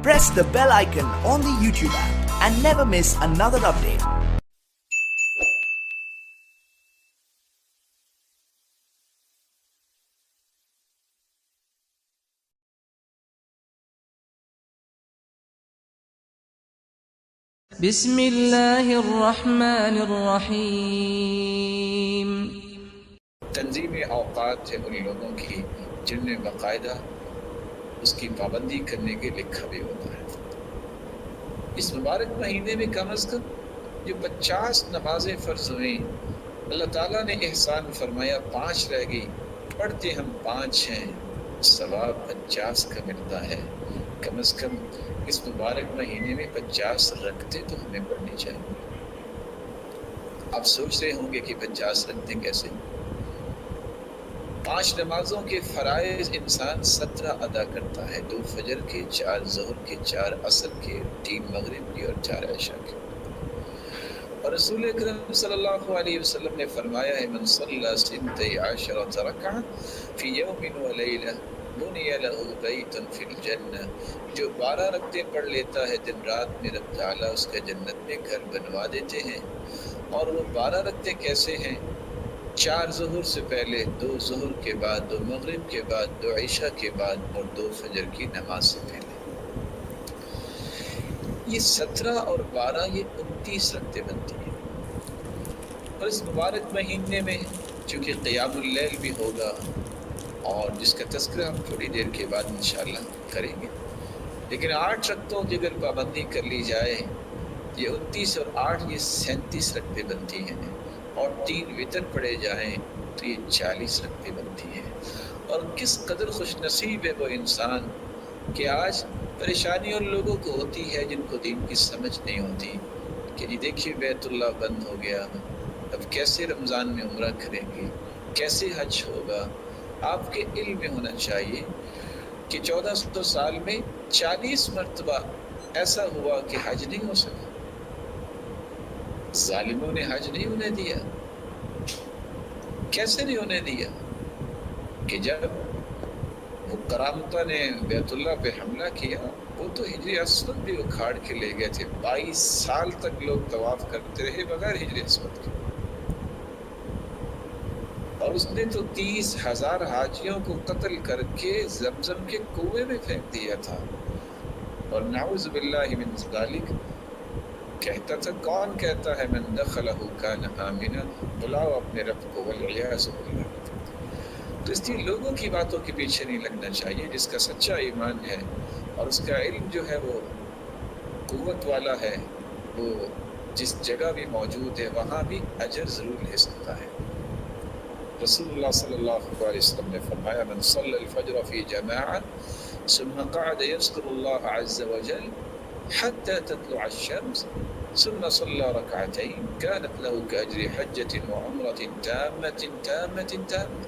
press the bell icon on the YouTube app and never miss another update. بسم اللہ الرحمن الرحیم۔ تنظیم اوقات ہے ان لوگوں کی جن میں باقاعدہ اس کی پابندی کرنے کے لکھا بھی ہوتا ہے۔ اس مبارک مہینے میں کم از کم جو 50 نمازیں فرض ہوئیں، اللہ تعالیٰ نے احسان فرمایا 5 رہ گئی، پڑھتے ہم 5 ہیں، ثواب 50 کا ملتا ہے۔ کم از کم اس مبارک مہینے میں 50 رکھتے تو ہمیں پڑھنی چاہیے۔ آپ سوچ رہے ہوں گے کہ 50 رکھتے کیسے؟ 5 نمازوں کے فرائض انسان 17 ادا کرتا ہے، 2 فجر کے، 4 ظہر کے، 4 عصر کے، 3 مغرب کے اور 4 عشاء کے۔ اور رسول اکرم صلی اللہ علیہ وسلم نے فرمایا ہے من صلی 12 رکعہ فی یوم و لیلہ بنی لہ بیت فی الجنہ، جو 12 رکعتیں پڑھ لیتا ہے دن رات میں، رب تعالیٰ اس کا جنت میں گھر بنوا دیتے ہیں۔ اور وہ 12 رکعتیں کیسے ہیں؟ 4 ظہر سے پہلے، 2 ظہر کے بعد، 2 مغرب کے بعد، 2 عشاء کے بعد اور 2 فجر کی نماز سے پہلے۔ یہ 17 اور 12 یہ 29 رکعتیں بنتی ہیں۔ اور اس مبارک مہینے میں چونکہ قیام اللیل بھی ہوگا اور جس کا تذکرہ ہم تھوڑی دیر کے بعد انشاءاللہ کریں گے، لیکن 8 رکعتوں کی اگر پابندی کر لی جائے، یہ 29 اور 8 یہ 37 رکعتیں بنتی ہیں، اور 3 وتر پڑھے جائیں تو یہ 40 رکعتیں بنتی ہیں۔ اور کس قدر خوش نصیب ہے وہ انسان کہ آج پریشانی ان لوگوں کو ہوتی ہے جن کو دین کی سمجھ نہیں ہوتی کہ جی دیکھیے بیت اللہ بند ہو گیا، اب کیسے رمضان میں عمرہ کریں گے، کیسے حج ہوگا۔ آپ کے علم میں ہونا چاہیے کہ 1400 سال میں 40 مرتبہ ایسا ہوا کہ حج نہیں ہو سکا۔ ظالموں نے حج نہیں ہونے دیا۔ کیسے نہیں ہونے دیا؟ کہ جب وہ کرامتہ نے بیت اللہ پہ حملہ کیا، وہ تو ہجری اسود بھی اکھاڑ کے لے گئے تھے۔ 22 سال تک لوگ طواف کرتے رہے بغیر ہجری اسود کے، اور اس نے تو 30,000 حاجیوں کو قتل کر کے زمزم کے کنویں میں پھینک دیا تھا۔ اور نعوذ باللہ من ذالک کہتا تھا، کون کہتا ہے من دخلہ کان آمنا، بلاؤ اپنے رب کو، والعیاذ باللہ۔ تو اس لیے لوگوں کی باتوں کے پیچھے نہیں لگنا چاہیے۔ جس کا سچا ایمان ہے اور اس کا علم جو ہے وہ قوت والا ہے، وہ جس جگہ بھی موجود ہے وہاں بھی اجر ضرور لے سکتا ہے۔ رسول اللہ صلی اللہ علیہ وسلم نے فرمایا من صلی الفجر فی جماعہ ثم قعد یذکر اللہ عز وجل حتى تطلع الشمس ثم صلى ركعتين كانت له كأجر حجة وعمرة تامة تامة تامة۔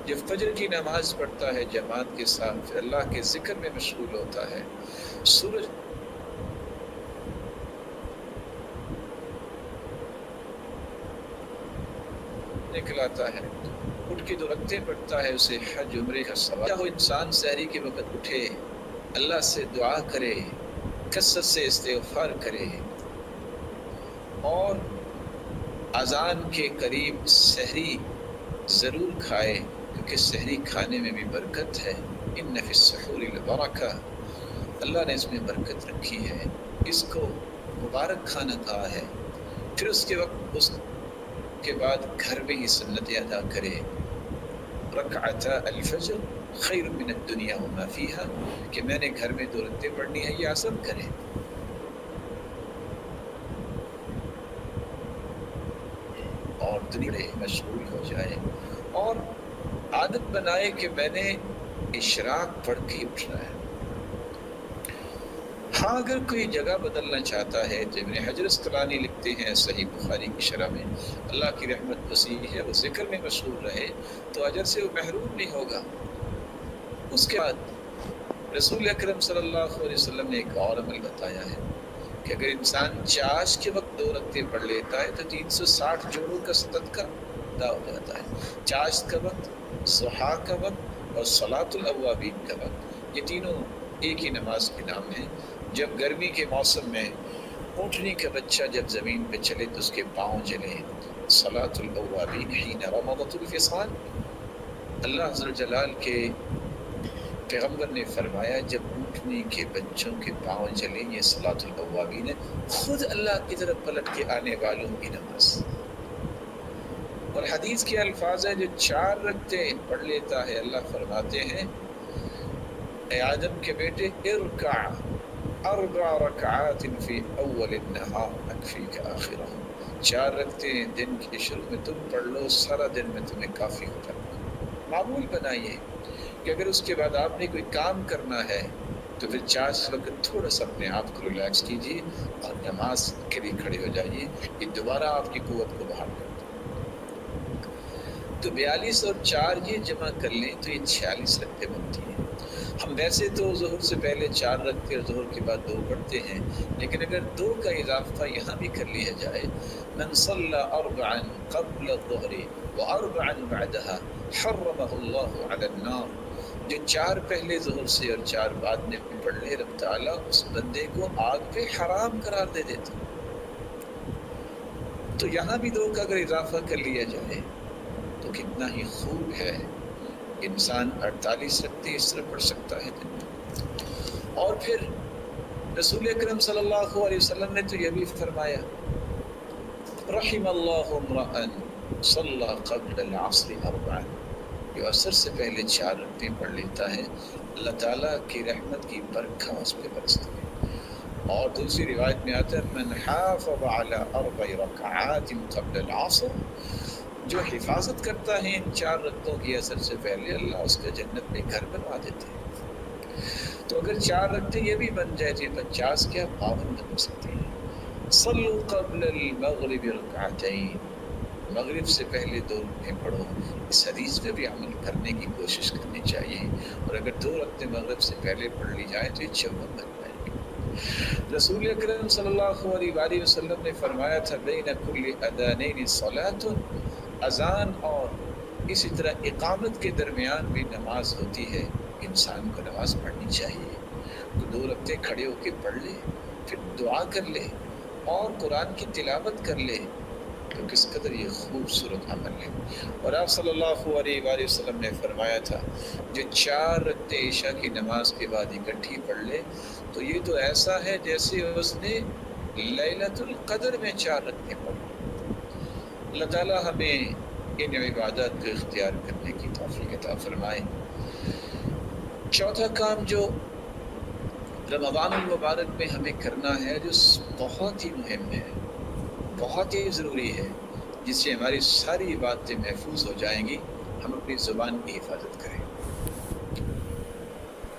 جب فجر کی نماز پڑھتا ہے جماعت کے ساتھ، پھر اللہ کے ذکر میں مشغول ہوتا ہے، سورج نکلاتا ہے، اٹھ کے 2 رکعتیں پڑھتا ہے، اسے حج عمرے کا ثواب۔ وہ انسان سحری کے وقت اٹھے، اللہ سے دعا کرے، کثرت سے استغفار کرے، اور اذان کے قریب سحری ضرور کھائے، کیونکہ سحری کھانے میں بھی برکت ہے۔ ان فی السحور البرکہ، اللہ نے اس میں برکت رکھی ہے، اس کو مبارک کھانا کہا ہے۔ پھر اس کے بعد گھر میں ہی سنتیں ادا کرے، رکعتا الفجر خیر من الدنیا وما فیہا، کہ میں نے گھر میں 2 رکعتیں پڑھنی ہے، یہ عزم کرے۔ اور دنیا میں مشغول ہو جائے، اور عادت بنائے کہ میں نے اشراق پڑھ کے اٹھنا ہے۔ ہاں اگر کوئی جگہ بدلنا چاہتا ہے تو ابن حجر اسقلانی لکھتے ہیں صحیح بخاری کی شرح میں، اللہ کی رحمت وسیع ہے، وہ ذکر میں مشغول رہے تو اجر سے وہ محروم نہیں ہوگا۔ اس کے بعد رسول اکرم صلی اللہ علیہ وسلم نے ایک اور عمل بتایا ہے کہ اگر انسان چاش کے وقت 2 رکعتیں پڑھ لیتا ہے تو 360 جوڑوں کا صدقہ ادا ہو جاتا ہے۔ چاش کا وقت، ضحیٰ کا وقت اور صلاۃ الاوابین کا وقت، یہ تینوں ایک ہی نماز کے نام ہے۔ جب گرمی کے موسم میں اونٹنی کا بچہ جب زمین پہ چلے تو اس کے پاؤں جلیں، صلاۃ الاوابین حین رمضت الفصال۔ اللہ عز و جلال کے پیغمبر نے فرمایا جب اونٹنی کے بچوں کے پاؤں جلیں یہ صلاۃ الاوابین ہے، خود اللہ کی طرف پلٹ کے آنے والوں کی نماز۔ اور حدیث کے الفاظ ہیں جو 4 رکعتیں پڑھ لیتا ہے اللہ فرماتے ہیں اے آدم کے بیٹے ارکع 4 رکعات فی اول النہار اکفیک آخرہ، 4 رکعتیں دن کے شروع میں تم پڑھ لو، سارا دن میں تمہیں کافی ہوتا ہے۔ معمول بنائیے کہ اگر اس کے بعد آپ نے کوئی کام کرنا ہے تو پھر 4 وقت تھوڑا سا اپنے آپ کو ریلیکس کیجیے اور نماز کے لیے کھڑے ہو جائیے، یہ دوبارہ آپ کی قوت کو بحال کر دے۔ تو 42 اور 4 یہ جمع کر لیں تو یہ 46 رکعتیں بنتی ہیں۔ ہم ویسے تو ظہر سے پہلے 4 رکعتیں اور ظہر کے بعد 2 پڑھتے ہیں، لیکن اگر 2 کا اضافہ یہاں بھی کر لیا جائے، من صلی 4 قبل الظہر و4 بعدها حرمہ اللہ علی النار، جو 4 پہلے ظہر سے اور 4 بعد میں پڑھ لے رب تعالیٰ اس بندے کو آگ پہ حرام قرار دے دیتا۔ تو یہاں بھی 2 کا اگر اضافہ کر لیا جائے تو کتنا ہی خوب ہے، انسان 48 رکعتیں اس طرح پڑھ سکتا ہے دن میں۔ اور پھر رسول اکرم صلی اللہ علیہ وسلم نے تو یہ بھی فرمایا رحم اللہ امرأ صلی قبل العصر 4، جو عصر سے پہلے 4 رکعتیں پڑھ لیتا ہے اللہ تعالیٰ کی رحمت کی برکھا اس پہ برستی ہے۔ اور دوسری روایت میں آتا ہے من حافظ علی 4 رکعات قبل العصر، جو حفاظت کرتا ہے ان 4 رکعتوں کی عصر سے پہلے اللہ اس کا جنت میں گھر بنوا دیتے ہیں۔ تو اگر 4 رکعتیں یہ بھی بن جائے تو 50 کیا 52 بن سکتی ہیں۔ صلو قبل المغرب رکعتین، مغرب سے پہلے 2 رکعتیں پڑھو، اس حدیث پہ بھی عمل کرنے کی کوشش کرنی چاہیے، اور اگر 2 رکعتیں مغرب سے پہلے پڑھ لی جائیں تو یہ 54 بن جائیں گے۔ رسول اکرم صلی اللہ علیہ وآلہ وسلم نے فرمایا تھا بین کل اذانین صلاۃ، اذان اور اسی طرح اقامت کے درمیان بھی نماز ہوتی ہے، انسان کو نماز پڑھنی چاہیے۔ تو 2 رکعتیں کھڑے ہو کے پڑھ لے، پھر دعا کر لے اور قرآن کی تلاوت کر لے، تو کس قدر یہ خوبصورت عمل ہے۔ اور آپ صلی اللہ علیہ وآلہ وسلم نے فرمایا تھا جو 4 رکعتیں عشاء کی نماز کے بعد اکٹھی پڑھ لے تو یہ تو ایسا ہے جیسے اس نے لیلۃ القدر میں 4 رکعتیں پڑھ لی۔ اللہ تعالیٰ ہمیں ان عبادات کو اختیار کرنے کی توفیق عطا فرمائے۔ چوتھا کام جو رمضان المبارک میں ہمیں کرنا ہے، جو بہت ہی مہم ہے، بہت ہی ضروری ہے، جس سے ہماری ساری باتیں محفوظ ہو جائیں گی، ہم اپنی زبان کی حفاظت کریں۔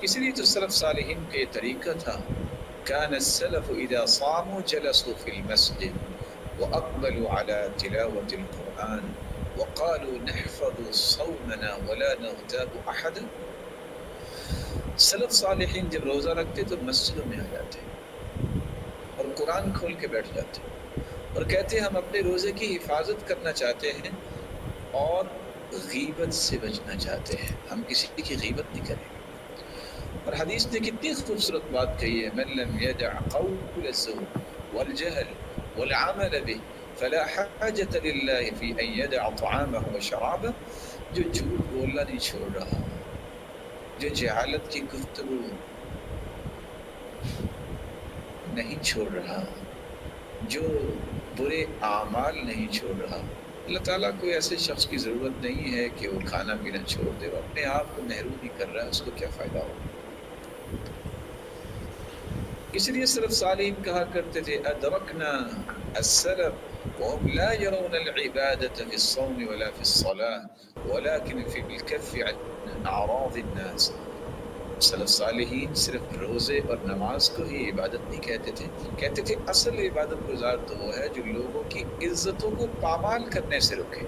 اس لیے تو سلف صالحین کا یہ طریقہ تھا، کان السلف اذا صاموا جلسوا في المسجد وأقبلوا على تلاوة القرآن وقالوا نحفظ صومنا ولا نغتاب أحدا۔ سلف صالحین جب روزہ رکھتے تو مسجدوں میں آ جاتے اور قرآن کھول کے بیٹھ جاتے اور کہتے ہم اپنے روزے کی حفاظت کرنا چاہتے ہیں اور غیبت سے بچنا چاہتے ہیں، ہم کسی کی غیبت نہیں کریں گے۔ اور حدیث نے کتنی خوبصورت بات کہی ہے، من لم يدع قول الزور والجهل والعمل به فلا حاجة لله في أن يدع طعامه وشرابه، جو جھوٹ بولنا نہیں چھوڑ رہا، جو جہالت کی گفتگو نہیں چھوڑ رہا، جو برے اعمال نہیں چھوڑ رہا، اللہ تعالیٰ کو ایسے شخص کی ضرورت نہیں ہے کہ وہ کھانا پینا چھوڑ دے، وہ اپنے آپ کو محروم ہی کر رہا ہے، اس کو کیا فائدہ ہوگا۔ اس لیے سلف صالحین کہا کرتے تھے ادرکنا السلف وهم لا يرون العبادة في الصوم ولا في الصلاة ولكن في الكف عن اعراض الناس۔ سلف صالحین صرف روزے اور نماز کو ہی عبادت نہیں کہتے تھے اصل عبادت گزار تو وہ ہے جو لوگوں کی عزتوں کو پامال کرنے سے روکے،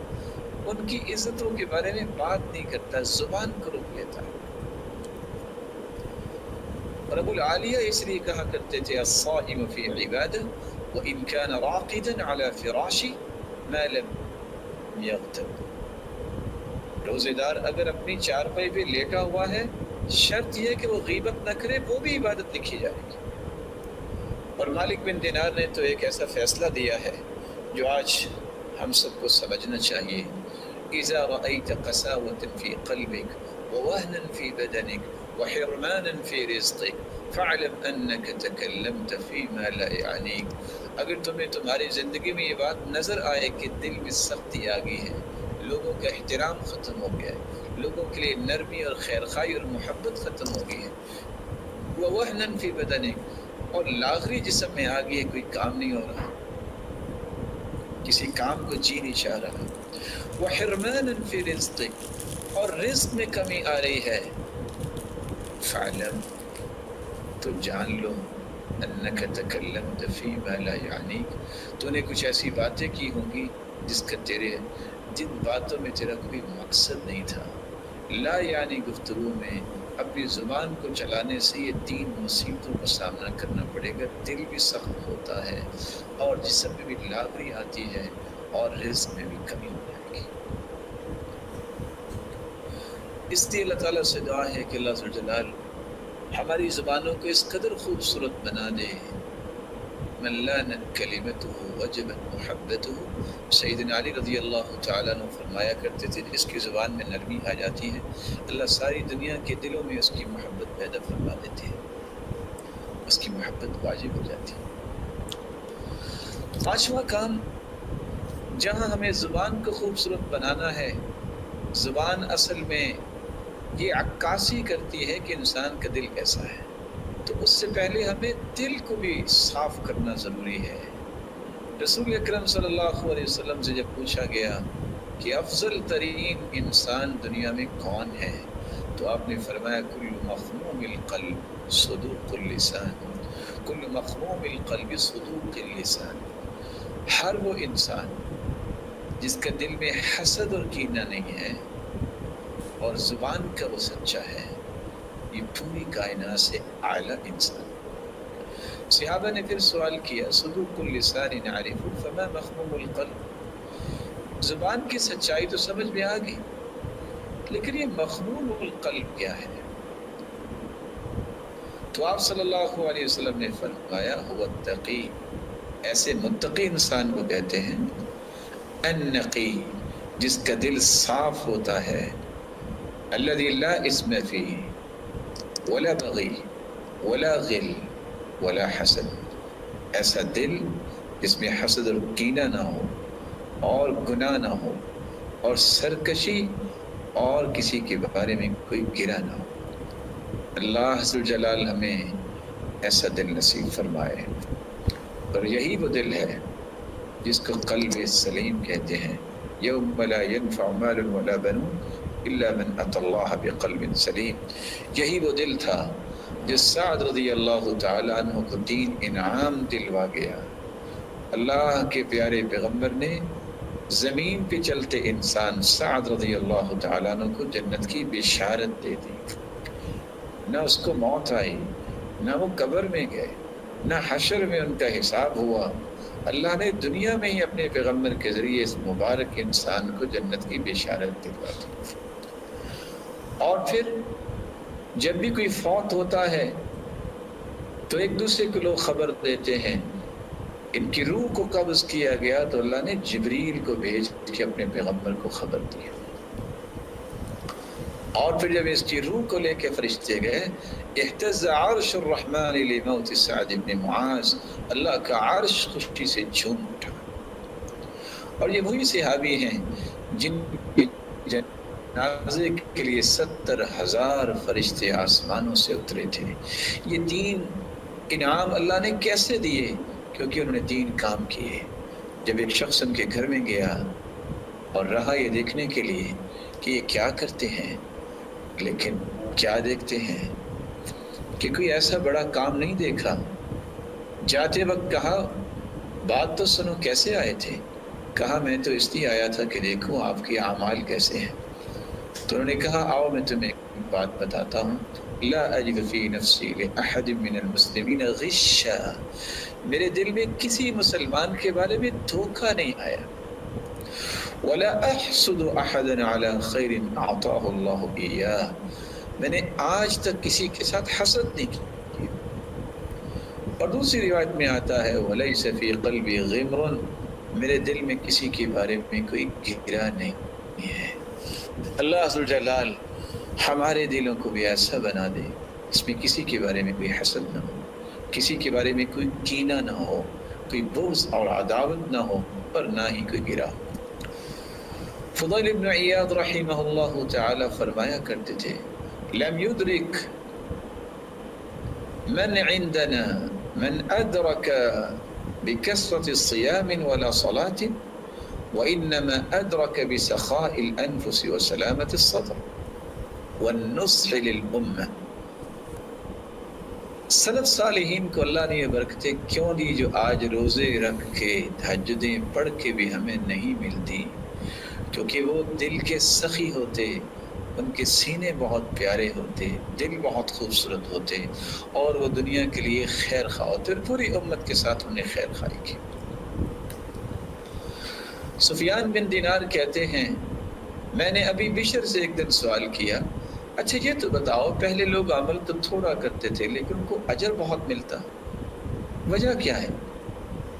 ان کی عزتوں کے بارے میں بات نہیں کرتا، زبان کو روک لیتا ہے۔ اور ابو العالیہ اس لیے کہا کرتے تھے الصائم فی عبادہ وان کان راقدا علی فراشی ما لم یغتب۔ روزے دار اگر اپنی چارپائی پہ لیٹا ہوا ہے شرط یہ کہ وہ غیبت نہ کرے، وہ بھی عبادت لکھی جائے گی۔ اور مالک بن دینار نے تو ایک ایسا فیصلہ دیا ہے جو آج ہم سب کو سمجھنا چاہیے۔ اذا رأيت قساوة في قلبك ووهنا في بدنك وحرمانا في رزقك فاعلم انك تكلمت فيما لا يعنيك۔ اگر تمہیں تمہاری زندگی میں یہ بات نظر آئے کہ دل میں سختی آ گئی ہے، لوگوں کا احترام ختم ہو گیا ہے، لوگوں کے لیے نرمی اور خیرخواہی اور محبت ختم ہو گئی ہے، ووهنا في بدنك، اور لاغری جسم میں آ گئی ہے، کوئی کام نہیں ہو رہا، کسی کام کو جی نہیں چاہ رہا، وحرمانا فی رزقک، اور رزق میں کمی آ رہی ہے، فعلم، تو جان لو، انک تکلمت فیما لا یعنیک، تو نے کچھ ایسی باتیں کی ہوں گی جن باتوں میں تیرا کوئی مقصد نہیں تھا۔ لا یعنی گفتگو میں اپنی زبان کو چلانے سے یہ 3 مصیبتوں کا سامنا کرنا پڑے گا، دل بھی سخت ہوتا ہے اور جسم میں بھی لاغری آتی ہے اور رزق میں بھی کمی ہو جائے گی۔ اس لیے اللہ تعالیٰ سے دعا ہے کہ اللہ ذو الجلال ہماری زبانوں کو اس قدر خوبصورت بنا دے، من لانت کلمتہ وجبت محبتہ۔ سیدنا علی رضی اللہ تعالیٰ عنہ فرمایا کرتے تھے جس کی زبان میں نرمی آ جاتی ہے، اللہ ساری دنیا کے دلوں میں اس کی محبت پیدا فرما دیتے ہیں، اس کی محبت واجب ہو جاتی ہے۔ 5واں کام، جہاں ہمیں زبان کو خوبصورت بنانا ہے، زبان اصل میں یہ عکاسی کرتی ہے کہ انسان کا دل کیسا ہے، تو اس سے پہلے ہمیں دل کو بھی صاف کرنا ضروری ہے۔ رسول اکرم صلی اللہ علیہ وسلم سے جب پوچھا گیا کہ افضل ترین انسان دنیا میں کون ہے، تو آپ نے فرمایا کل مخموم القلب صدوق اللسان، کل مخموم القلب صدوق اللسان، ہر وہ انسان جس کا دل میں حسد اور کینہ نہیں ہے اور زبان کا وہ سچا ہے، یہ پوری کائنات سے اعلیٰ انسان۔ صحابہ نے پھر سوال کیا صدوق اللسان نعرف فما مخموم القلب، زبان کی سچائی تو سمجھ میں آ گئی، لیکن یہ مخموم القلب کیا ہے؟ تو آپ صلی اللہ علیہ وسلم نے فرمایا هو التقی، ایسے متقی انسان کو کہتے ہیں، النقی، جس کا دل صاف ہوتا ہے، الذی لا اسم فیہ ولا بغی ولا غل ولا حسد، ایسا دل جس میں حسد اور کینہ نہ ہو اور گناہ نہ ہو اور سرکشی اور کسی کے بارے میں کوئی گرہ نہ ہو۔ اللہ ذو الجلال ہمیں ایسا دل نصیب فرمائے، اور یہی وہ دل ہے جس کو قلب سلیم کہتے ہیں، یوم لا ينفع مال ولا بنون الا من اتى اللہ بقلب سلیم۔ یہی وہ دل تھا جس سعد رضی اللہ تعالیٰ عنہ کو 3 انعام دلوا گیا۔ اللہ کے پیارے پیغمبر نے زمین پہ چلتے انسان سعد رضی اللہ تعالیٰ عنہ کو جنت کی بشارت دے دی، نہ اس کو موت آئی، نہ وہ قبر میں گئے، نہ حشر میں ان کا حساب ہوا، اللہ نے دنیا میں ہی اپنے پیغمبر کے ذریعے اس مبارک انسان کو جنت کی بشارت دلوا دی۔ اور پھر جب بھی کوئی فوت ہوتا ہے تو ایک دوسرے کو لوگ خبر دیتے ہیں، ان کی روح کو قبض کیا گیا تو اللہ نے جبریل کو بھیج کے اپنے پیغمبر کو خبر دی، اور پھر جب اس کی روح کو لے کے فرشتے گئے، اہتز عرش الرحمن لموت سعد بن معاذ، اللہ کا عرش خوشی سے جھوم اٹھا۔ اور یہ وہی صحابی ہیں جن کے جنازے کے لیے 70,000 فرشتے آسمانوں سے اترے تھے۔ یہ 3 انعام اللہ نے کیسے دیے؟ کیونکہ انہوں نے 3 کام کیے۔ جب ایک شخص ان کے گھر میں گیا اور رہا یہ دیکھنے کے لیے کہ یہ کیا کرتے ہیں، لیکن کیا دیکھتے ہیں کہ کوئی ایسا بڑا کام نہیں دیکھا۔ جاتے وقت کہا بات تو سنو، کیسے آئے تھے؟ کہا میں تو اس لیے آیا تھا کہ دیکھوں آپ کے اعمال کیسے ہیں۔ تو انہوں نے کہا آؤ میں تمہیں ایک بات بتاتا ہوں، لا اجد فی نفسی لأحد من المسلمین غشا، میرے دل میں کسی مسلمان کے بارے میں دھوکہ نہیں آیا، ولا احسد احدا علی خیر اعطاه اللہ ایاہ، میں نے آج تک کسی کے ساتھ حسد نہیں کی. اور دوسری روایت میں آتا ہے وَلَيْسَ فِي قَلْبِي غِمْرٌ، میرے دل میں کسی کے بارے میں کوئی گرا نہیں ہے. اللہ عز و جلال ہمارے دلوں کو بھی ایسا بنا دے اس میں کسی کے بارے میں کوئی حسد نہ ہو، کسی کے بارے میں کوئی کینہ نہ ہو، کوئی بغض اور عداوت نہ ہو، اور نہ ہی کوئی گرا ہو. فضیل ابن عیاض رحمہ اللہ تعالی فرمایا کرتے تھے لم يدرك من عندنا من أدرك بكثرة الصيام ولا صلاة وإنما أدرك بسخاء الأنفس وسلامة الصدر والنصح للأمة. سلف صالحین کو اللہ نے یہ برکتیں کیوں دی جو آج روزے رکھ کے تہجدیں پڑھ کے بھی ہمیں نہیں ملتی؟ کیونکہ وہ دل کے سخی ہوتے، ان کے سینے بہت پیارے ہوتے، دل بہت خوبصورت ہوتے، اور وہ دنیا کے لیے خیر خواہ ہوتے، اور پوری امت کے ساتھ انہیں خیر خواہی کی. سفیان بن دینار کہتے ہیں میں نے ابھی بشر سے ایک دن سوال کیا، اچھا یہ تو بتاؤ پہلے لوگ عمل تو تھوڑا کرتے تھے لیکن ان کو اجر بہت ملتا، وجہ کیا ہے؟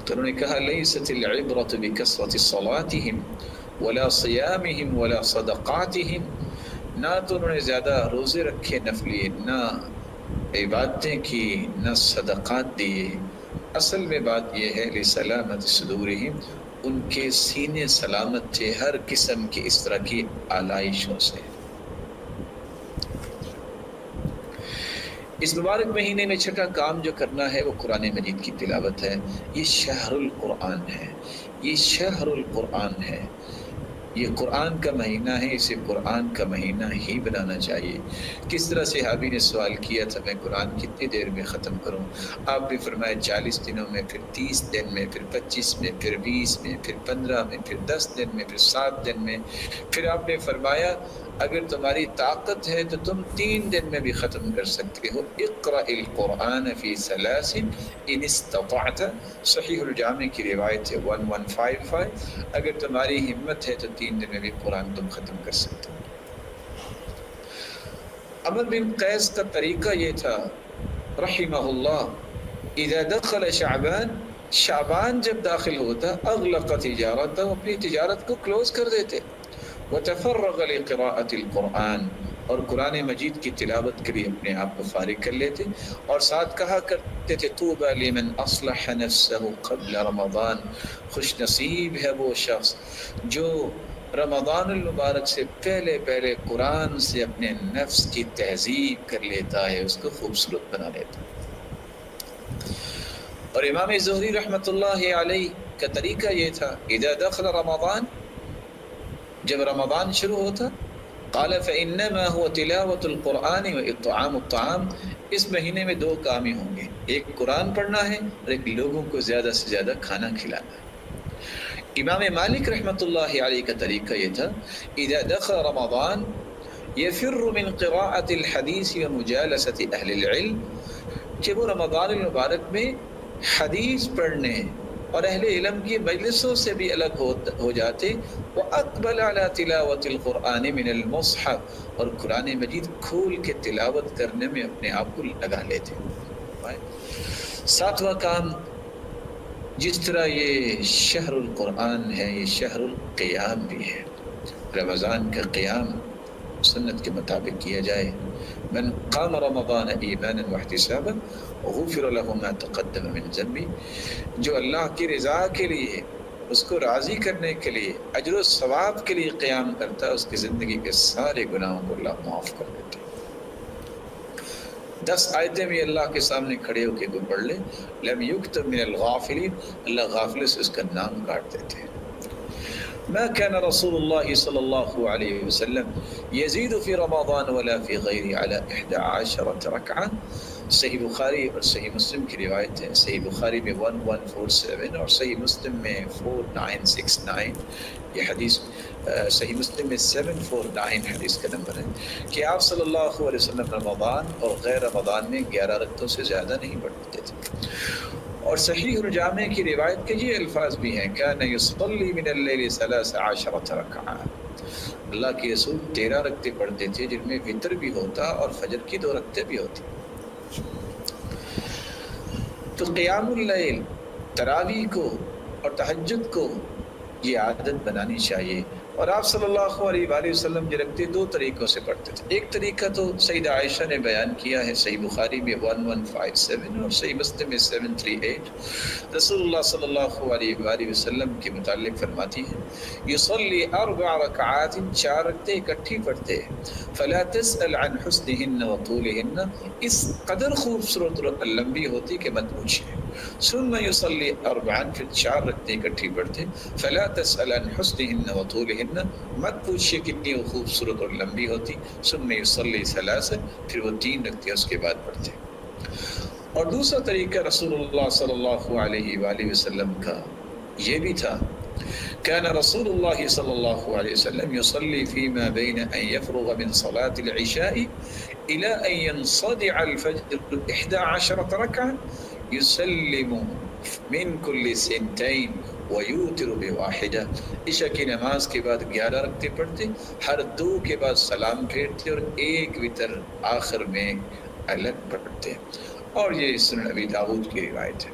تو انہوں نے کہا لیست العبرۃ بکثرۃ صلاتہم ولا صیامہم ولا صدقاتہم، نہ تو انہوں نے زیادہ روزے رکھے نفلی، نہ عبادتیں کی، نہ صدقات دیے. اصل میں بات یہ ہے لسلامت صدورہم، ان کے سینے سلامت تھے ہر قسم کی اس طرح کی آلائشوں سے. اس مبارک مہینے میں چھٹا کام جو کرنا ہے وہ قرآن مجید کی تلاوت ہے. یہ شہر القرآن ہے، یہ شہر القرآن ہے، یہ قرآن کا مہینہ ہے، اسے قرآن کا مہینہ ہی بنانا چاہیے. کس طرح صحابی نے سوال کیا تھا میں قرآن کتنی دیر میں ختم کروں؟ آپ نے فرمایا 40 دنوں میں، پھر 30 دن میں، پھر 25 میں، پھر 20 میں، پھر 15 میں، پھر 10 دن میں، پھر 7 دن میں. پھر آپ نے فرمایا اگر تمہاری طاقت ہے تو تم 3 دن میں بھی ختم کر سکتے ہو. اقرأ القرآن فی 3 ان استطعت، صحیح الجامع کی روایت ہے 1155. اگر تمہاری ہمت ہے تو 3 دن میں بھی قرآن تم ختم کر سکتے ہو. عمر بن قیس کا طریقہ یہ تھا رحمہ اللہ، اذا دخل شعبان جب داخل ہوتا اغلق تجارتہ، اپنی تجارت کو کلوز کر دیتے. وتفرغ لقراءة القرآن، اور قرآن مجید کی تلاوت کے لیے اپنے آپ کو فارغ کر لیتے. اور ساتھ کہا کرتے تھے طوبى لمن اصلح نفسه قبل رمضان، خوش نصیب ہے وہ شخص جو رمضان المبارک سے پہلے قرآن سے اپنے نفس کی تہذیب کر لیتا ہے، اس کو خوبصورت بنا لیتا ہے. اور امام زہری رحمۃ اللہ علیہ کا طریقہ یہ تھا اذا دخل رمضان، جب رمضان شروع ہوتا قال فإنما هو تلاوة القرآن وإطعام الطعام، اس مہینے میں 2 کام ہی ہوں گے، ایک قرآن پڑھنا ہے اور ایک لوگوں کو زیادہ سے زیادہ کھانا کھلانا ہے. امام مالک رحمۃ اللہ علیہ کا طریقہ یہ تھا اذا دخل رمضان يفر من قراءة الحديث ومجالسة أهل العلم، کہ وہ رمضان المبارک میں حدیث پڑھنے اور اہل علم کی مجلسوں سے بھی الگ ہو جاتے. وَأَقْبَلَ عَلَى تِلَاوَةِ الْقُرْآنِ مِنَ الْمُصْحَفِ، اور قرآن مجید کھول کے تلاوت کرنے میں اپنے آپ کو لگا لیتے. 7واں کام، جس طرح یہ شہر القرآن ہے یہ شہر القیام بھی ہے. رمضان کا قیام سنت کے مطابق کیا جائے. من قام رمضان ایمانا واحتسابا غفر له ما تقدم من ذنبه، جو اللہ کی رضا کے لیے، اس کو راضی کرنے کے لیے، اجر و ثواب کے لیے قیام کرتا ہے، اس کی زندگی کے سارے گناہوں کو اللہ معاف کر دیتے. 10 آیتیں بھی اللہ کے سامنے کھڑے ہو کے کوئی پڑھ لے لم یکتب من الغافلین، اللہ غافل سے اس کا نام کاٹ دیتے ہیں. ما كان رسول الله صلى الله عليه وسلم يزيد في رمضان ولا في غيره على 11 ركعة. صحیح بخاری اور صحیح مسلم کی روایت ہے. صحیح بخاری میں 1147 اور صحیح مسلم میں 4969. یہ حدیث صحیح مسلم میں 749 حدیث کا نمبر ہے کہ آپ صلی اللہ علیہ وسلم رمضان اور غیر رمضان میں 11 رکعتوں سے زیادہ نہیں پڑھتے تھے. اور صحیح الجامع کی روایت کے یہ الفاظ بھی ہیں کان یصلی من اللیل 13 رکعۃ، اللہ کے رسول 13 رکعتیں پڑھتے تھے جن میں وتر بھی ہوتا اور فجر کی 2 رکعتیں بھی ہوتی. تو قیام اللیل، تراویح کو اور تہجد کو یہ عادت بنانی چاہیے. اور آپ صلی اللہ علیہ وآلہ وسلم جو رکھتے 2 طریقوں سے پڑھتے تھے. ایک طریقہ تو سیدہ عائشہ نے بیان کیا ہے، صحیح بخاری میں 1157 اور صحیح مسلم میں 738. رسول اللہ صلی اللہ علیہ وآلہ وسلم کے متعلق فرماتی ہیں یصلی 4 رکعات، 4 رکعتیں اکٹھی پڑھتے، فلا تسأل عن حسنہن وطولہن، اس قدر خوبصورت اور لمبی ہوتی کہ مت پوچھے. ثم یصلی 4، پھر 4 رکعتیں اکٹھی پڑھتے، فلا تسأل عن حسنہن وطولہن، مت پوچھئے کتنی وہ خوبصورت اور لمبی ہوتی. ثم یصلی 3، پھر وہ 3 رکعتیں اس کے بعد پڑھتے. اور دوسرا طریقہ رسول اللہ صلی اللہ علیہ وآلہ وسلم کا یہ بھی تھا، كان رسول اللہ صلی اللہ علیہ وسلم يصلي فيما بين أن يفرغ من صلاة العشاء إلى أن ينصدع الفجر 11 ركعة يسلم من كل 2 ويوتر بواحدة. عشاء کی نماز کے بعد 11 رکعتیں پڑھتے، ہر 2 کے بعد سلام پھیرتے اور 1 وتر آخر میں الگ پڑھتے. اور یہ سنن ابی داؤد کی روایت ہے.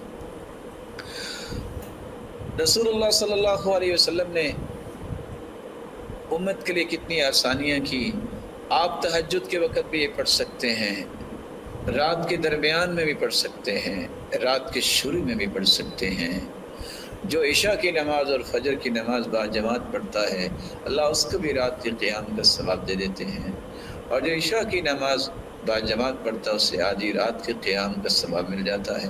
رسول اللہ صلی اللہ علیہ وسلم نے امت کے لیے کتنی آسانیاں کی. آپ تہجد کے وقت بھی یہ پڑھ سکتے ہیں، رات کے درمیان میں بھی پڑھ سکتے ہیں، رات کے شروع میں بھی پڑھ سکتے ہیں. جو عشاء کی نماز اور فجر کی نماز با جماعت پڑھتا ہے اللہ اس کو بھی رات کے قیام کا ثواب دے دیتے ہیں، اور جو عشاء کی نماز با جماعت پڑھتا ہے اسے آدھی رات کے قیام کا ثواب مل جاتا ہے.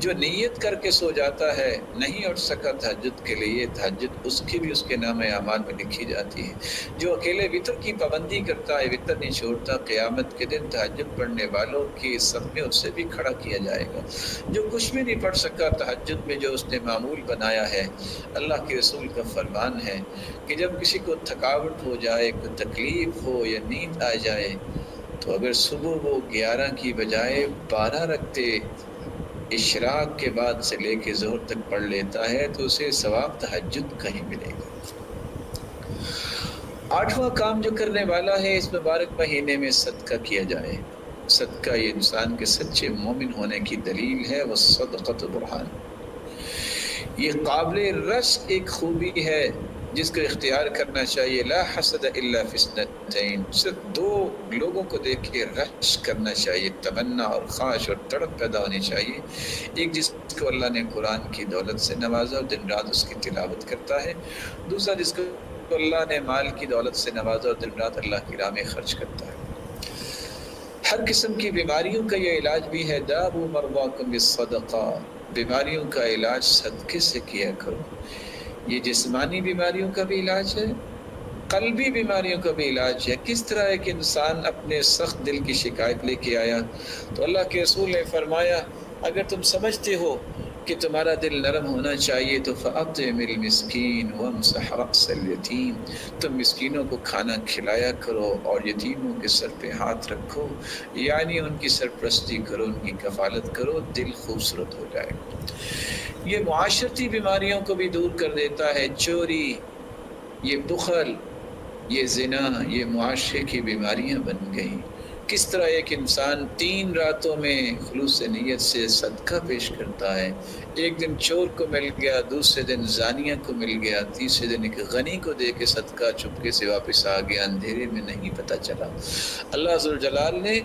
جو نیت کر کے سو جاتا ہے نہیں اٹھ سکا تہجد کے لیے، تہجد اس کی بھی اس کے نام اعمال میں لکھی جاتی ہے. جو اکیلے وتر کی پابندی کرتا ہے، وتر نہیں چھوڑتا، قیامت کے دن تہجد پڑھنے والوں کی صف میں اس سے بھی کھڑا کیا جائے گا. جو کچھ بھی نہیں پڑھ سکا تہجد میں، جو اس نے معمول بنایا ہے، اللہ کے رسول کا فرمان ہے کہ جب کسی کو تھکاوٹ ہو جائے، کوئی تکلیف ہو یا نیند آ جائے، تو اگر صبح وہ 11 کی بجائے 12 رکعتیں اشراق کے بعد سے لے کے ظہر تک پڑھ لیتا ہے تو اسے ثواب تہجد کا ہی ملے گا. 8واں کام جو کرنے والا ہے اس مبارک مہینے میں صدقہ کیا جائے. صدقہ یہ انسان کے سچے مومن ہونے کی دلیل ہے. والصدقۃ برہان، یہ قابل رشک ایک خوبی ہے جس کو اختیار کرنا چاہیے. لا حسد الا فی اثنتین، صرف 2 لوگوں کو دیکھ کے رشک کرنا چاہیے، تمنا اور خواہش اور تڑپ پیدا ہونی چاہیے. ایک جس کو اللہ نے قرآن کی دولت سے نوازا اور دن رات اس کی تلاوت کرتا ہے، دوسرا جس کو اللہ نے مال کی دولت سے نوازا اور دن رات اللہ کی راہ میں خرچ کرتا ہے. ہر قسم کی بیماریوں کا یہ علاج بھی ہے. داؤ مرضاکم بالصدقہ، بیماریوں کا علاج صدقے سے کیا کرو. یہ جسمانی بیماریوں کا بھی علاج ہے، قلبی بیماریوں کا بھی علاج ہے. کس طرح ایک انسان اپنے سخت دل کی شکایت لے کے آیا تو اللہ کے رسول نے فرمایا اگر تم سمجھتے ہو کہ تمہارا دل نرم ہونا چاہیے تو فَأَطْعِمِ الْمِسْكِينَ وَامْسَحْ رَأْسَ الْيَتِيمِ، تم مسکینوں کو کھانا کھلایا کرو اور یتیموں کے سر پہ ہاتھ رکھو، یعنی ان کی سرپرستی کرو، ان کی کفالت کرو، دل خوبصورت ہو جائے. یہ معاشرتی بیماریوں کو بھی دور کر دیتا ہے. چوری، یہ بخل، یہ زنا، یہ معاشرے کی بیماریاں بن گئیں. کس طرح ایک انسان 3 راتوں میں خلوص نیت سے صدقہ پیش کرتا ہے. ایک دن چور کو مل گیا، دوسرے دن زانیہ کو مل گیا، تیسرے دن ایک غنی کو دے کے صدقہ چپکے سے واپس آ گیا، اندھیرے میں نہیں پتہ چلا. اللہ ذوالجلال نے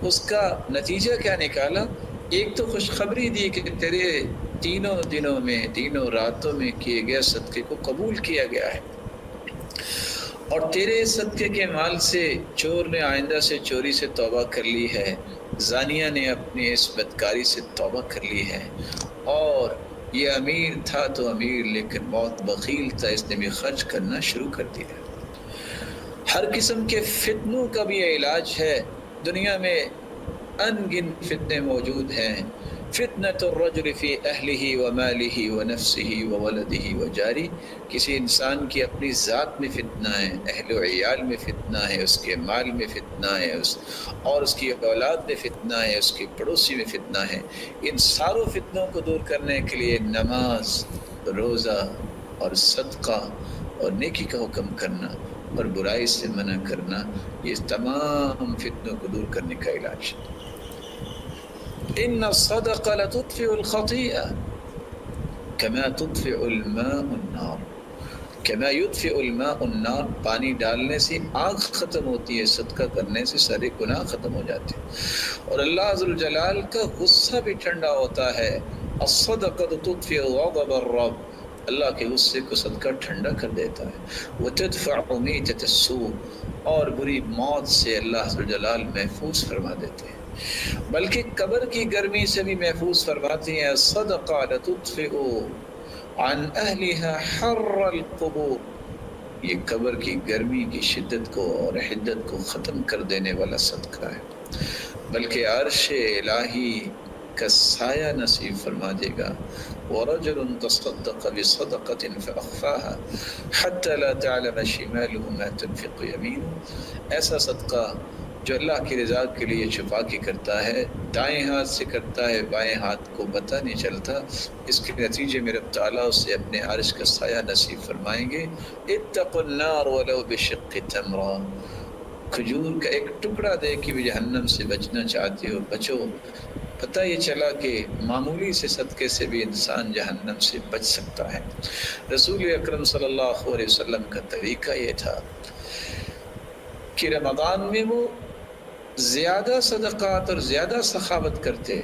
اس کا نتیجہ کیا نکالا؟ ایک تو خوشخبری دی کہ تیرے 3 دنوں میں 3 راتوں میں کیے گئے صدقے کو قبول کیا گیا ہے، اور تیرے صدقے کے مال سے چور نے آئندہ سے چوری سے توبہ کر لی ہے، زانیہ نے اپنی اس بدکاری سے توبہ کر لی ہے، اور یہ امیر تھا تو امیر لیکن بہت بخیل تھا، اس نے بھی خرچ کرنا شروع کر دیا. ہر قسم کے فتنوں کا بھی یہ علاج ہے. دنیا میں ان گن فتنے موجود ہیں. فتنۃ الرجل فی اہلہ ومالہ ونفسہ وولدہ وجارہ، کسی انسان کی اپنی ذات میں فتنہ ہے، اہل و عیال میں فتنہ ہے، اس کے مال میں فتنہ ہے، اور اس کی اولاد میں فتنہ ہے، اس کے پڑوسی میں فتنہ ہے. ان ساروں فتنوں کو دور کرنے کے لیے نماز، روزہ اور صدقہ اور نیکی کا حکم کرنا اور برائی سے منع کرنا یہ تمام فتنوں کو دور کرنے کا علاج ہے۔ ان الصدقہ لتطفئ الخطیئہ کما تطفئ الماء النار، کما یطفئ الماء النار، پانی ڈالنے سے آگ ختم ہوتی ہے، صدقہ کرنے سے سارے گناہ ختم ہو جاتے ہیں، اور اللہ ذوالجلال کا غصہ بھی ٹھنڈا ہوتا ہے۔ الصدقہ تطفئ غضب الرب، اللہ کے غصے کو صدقہ ٹھنڈا کر دیتا ہے۔ وتدفع میتۃ السوء، اور بری موت سے اللہ ذوالجلال محفوظ فرما دیتے ہیں، بلکہ قبر کی گرمی سے بھی محفوظ فرماتی ہیں۔ الصدقہ لتطفئ عن اہلها حر القبور، یہ قبر کی گرمی کی شدت کو اور حدت کو ختم کر دینے والا صدقہ ہے، بلکہ عرش الہی کا سایہ نصیب فرما دے گا۔ ورجل تصدق بصدقة فأخفاها حتى لا تعلم شماله ما تنفق يمينه، ایسا صدقہ جو اللہ کی رضا کے لیے چھپا کے کرتا ہے، دائیں ہاتھ سے کرتا ہے، بائیں ہاتھ کو پتہ نہیں چلتا، اس کے نتیجے میں رب تعالیٰ اسے اپنے عرش کا سایہ نصیب فرمائیں گے۔ اتقوا النار ولو بشق تمرہ، کھجور کا ایک ٹکڑا دے کے بھی جہنم سے بچنا چاہتے ہو بچو۔ پتہ یہ چلا کہ معمولی سے صدقے سے بھی انسان جہنم سے بچ سکتا ہے۔ رسول اکرم صلی اللہ علیہ وسلم کا طریقہ یہ تھا کہ رمضان میں وہ زیادہ صدقات اور زیادہ سخاوت کرتے،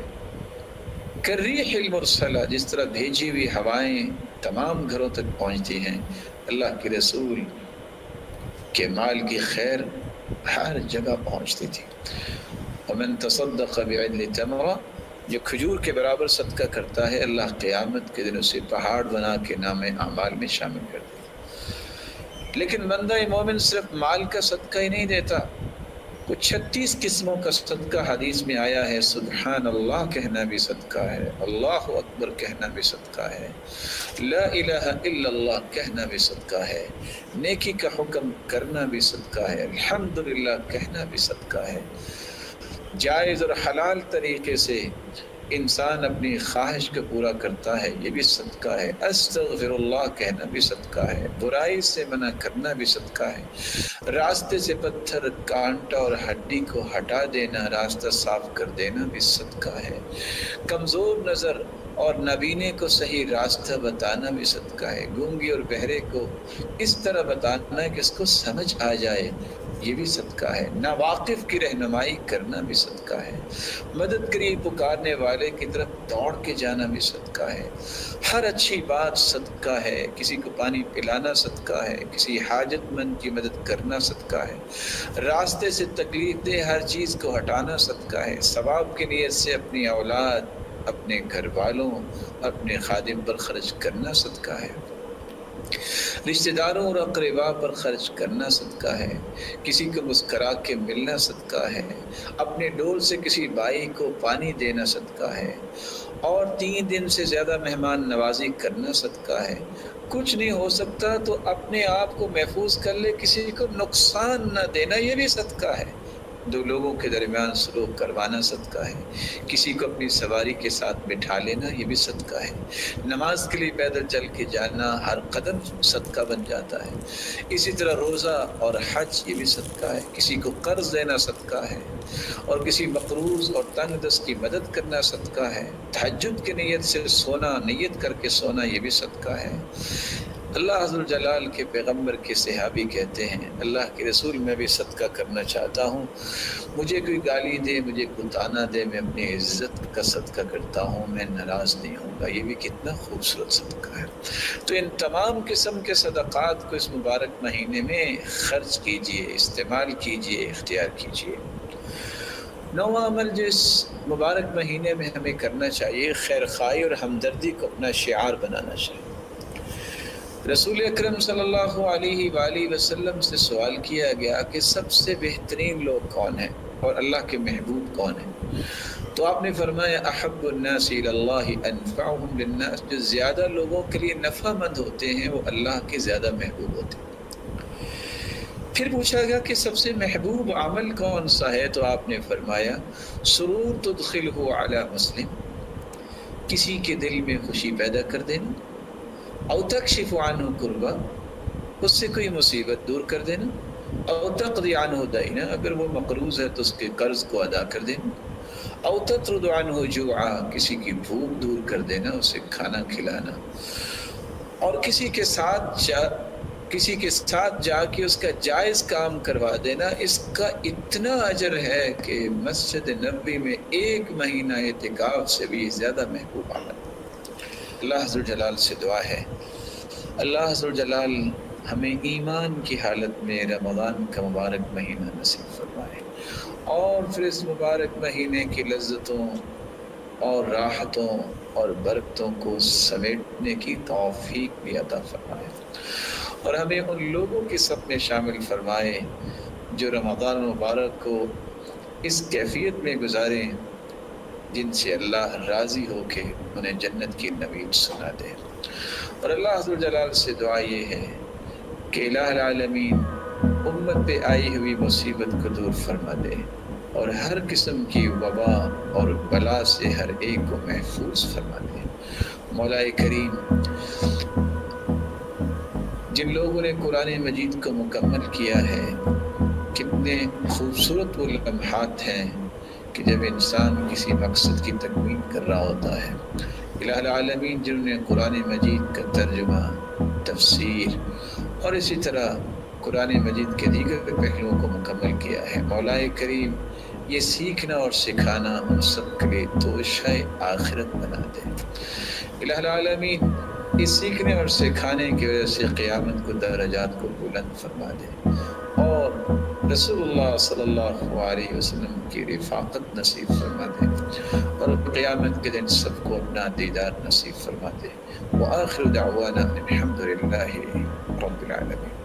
کالریح المرسلہ، جس طرح بھیجی ہوئی ہوائیں تمام گھروں تک پہنچتی ہیں، اللہ کے رسول کے مال کی خیر ہر جگہ پہنچتی تھی۔ ومن تصدق بعدل تمرہ، جو کھجور کے برابر صدقہ کرتا ہے، اللہ قیامت کے دن اسے پہاڑ بنا کے نام اعمال میں شامل کر دے۔ لیکن بندہ مومن صرف مال کا صدقہ ہی نہیں دیتا، کچھ 36 قسموں کا صدقہ حدیث میں آیا ہے۔ سبحان اللہ کہنا بھی صدقہ ہے، اللہ اکبر کہنا بھی صدقہ ہے، لا الہ الا اللہ کہنا بھی صدقہ ہے، نیکی کا حکم کرنا بھی صدقہ ہے، الحمدللہ کہنا بھی صدقہ ہے، جائز اور حلال طریقے سے انسان اپنی خواہش کو پورا کرتا ہے، یہ بھی صدقہ ہے، استغفر اللہ کہنا بھی صدقہ ہے، برائی سے منع کرنا بھی صدقہ ہے، راستے سے پتھر کانٹا اور ہڈی کو ہٹا دینا، راستہ صاف کر دینا بھی صدقہ ہے، کمزور نظر اور نابینے کو صحیح راستہ بتانا بھی صدقہ ہے، گونگے اور بہرے کو اس طرح بتانا کہ اس کو سمجھ آ جائے، یہ بھی صدقہ ہے، ناواقف کی رہنمائی کرنا بھی صدقہ ہے، مدد کے لیے پکارنے والے کی طرف دوڑ کے جانا بھی صدقہ ہے، ہر اچھی بات صدقہ ہے، کسی کو پانی پلانا صدقہ ہے، کسی حاجت مند کی مدد کرنا صدقہ ہے، راستے سے تکلیف دہ ہر چیز کو ہٹانا صدقہ ہے، ثواب کی نیت سے اپنی اولاد، اپنے گھر والوں، اپنے خادم پر خرچ کرنا صدقہ ہے، رشتہ داروں اور اقرباء پر خرچ کرنا صدقہ ہے، کسی کو مسکرا کے ملنا صدقہ ہے، اپنے ڈول سے کسی بھائی کو پانی دینا صدقہ ہے، اور 3 دن سے زیادہ مہمان نوازی کرنا صدقہ ہے، کچھ نہیں ہو سکتا تو اپنے آپ کو محفوظ کر لے، کسی کو نقصان نہ دینا، یہ بھی صدقہ ہے، 2 لوگوں کے درمیان سلوک کروانا صدقہ ہے، کسی کو اپنی سواری کے ساتھ بٹھا لینا، یہ بھی صدقہ ہے، نماز کے لیے پیدل چل کے جانا، ہر قدم صدقہ بن جاتا ہے، اسی طرح روزہ اور حج یہ بھی صدقہ ہے، کسی کو قرض دینا صدقہ ہے، اور کسی مقروض اور تنگ دست کی مدد کرنا صدقہ ہے، تہجد کی نیت سے سونا، نیت کر کے سونا، یہ بھی صدقہ ہے۔ اللہ عز و جلال کے پیغمبر کے صحابی کہتے ہیں، اللہ کے رسول میں بھی صدقہ کرنا چاہتا ہوں، مجھے کوئی گالی دے، مجھے کوئی طعنہ دے، میں اپنی عزت کا صدقہ کرتا ہوں، میں ناراض نہیں ہوں گا، یہ بھی کتنا خوبصورت صدقہ ہے۔ تو ان تمام قسم کے صدقات کو اس مبارک مہینے میں خرچ کیجئے، استعمال کیجئے، اختیار کیجئے۔ 9واں عمل جو اس مبارک مہینے میں ہمیں کرنا چاہیے، خیر خواہی اور ہمدردی کو اپنا شعار بنانا چاہیے۔ رسول اکرم صلی اللہ علیہ وآلہ وسلم سے سوال کیا گیا کہ سب سے بہترین لوگ کون ہیں اور اللہ کے محبوب کون ہیں، تو آپ نے فرمایا احب الناس الی اللہ انفعهم للناس، جو زیادہ لوگوں کے لیے نفع مند ہوتے ہیں وہ اللہ کے زیادہ محبوب ہوتے ہیں۔ پھر پوچھا گیا کہ سب سے محبوب عمل کون سا ہے، تو آپ نے فرمایا سرور تدخلہ علی مسلم، کسی کے دل میں خوشی پیدا کر دینا، او تکشف عنہ کربہ، اس سے کوئی مصیبت دور کر دینا، او تقضی عنہ دینا، اگر وہ مقروض ہے تو اس کے قرض کو ادا کر دینا، او تطرد عنہ جوعا، کسی کی بھوک دور کر دینا، اسے کھانا کھلانا، اور کسی کے ساتھ جا کے اس کا جائز کام کروا دینا، اس کا اتنا اجر ہے کہ مسجد نبوی میں 1 مہینہ اعتکاف سے بھی زیادہ محبوب عمل۔ اللہ عز و جلال سے دعا ہے، اللہ عز و جلال ہمیں ایمان کی حالت میں رمضان کا مبارک مہینہ نصیب فرمائے، اور پھر اس مبارک مہینے کی لذتوں اور راحتوں اور برکتوں کو سمیٹنے کی توفیق بھی عطا فرمائے، اور ہمیں ان لوگوں کی صف میں شامل فرمائے جو رمضان مبارک کو اس کیفیت میں گزاریں جن سے اللہ راضی ہو کے انہیں جنت کی نوید سنا دے۔ اور اللہ عز و جلال سے دعا یہ ہے کہ الہ العالمین امت پہ آئی ہوئی مصیبت کو دور فرما دے، اور ہر قسم کی وبا اور بلا سے ہر ایک کو محفوظ فرما دے۔ مولا کریم، جن لوگوں نے قرآن مجید کو مکمل کیا ہے، کتنے خوبصورت وہ لمحات ہیں کہ جب انسان کسی مقصد کی تکمیل کر رہا ہوتا ہے۔ الہ العالمین جنہوں نے قرآن مجید کا ترجمہ، تفسیر اور اسی طرح قرآن مجید کے دیگر پہلوؤں کو مکمل کیا ہے، مولا کریم یہ سیکھنا اور سکھانا ہم سب کے لیے توشہ آخرت بنا دے۔ الہ العالمین اس سیکھنے اور سکھانے کی وجہ سے قیامت کو درجات کو بلند فرما دے، اور رسول اللہ صلی اللہ علیہ وسلم کی رفاقت نصیب فرما دے، اور قیامت کے دن سب کو اپنا دیدار نصیب فرما دے۔ وآخر دعوانا الحمد للہ رب العالمین۔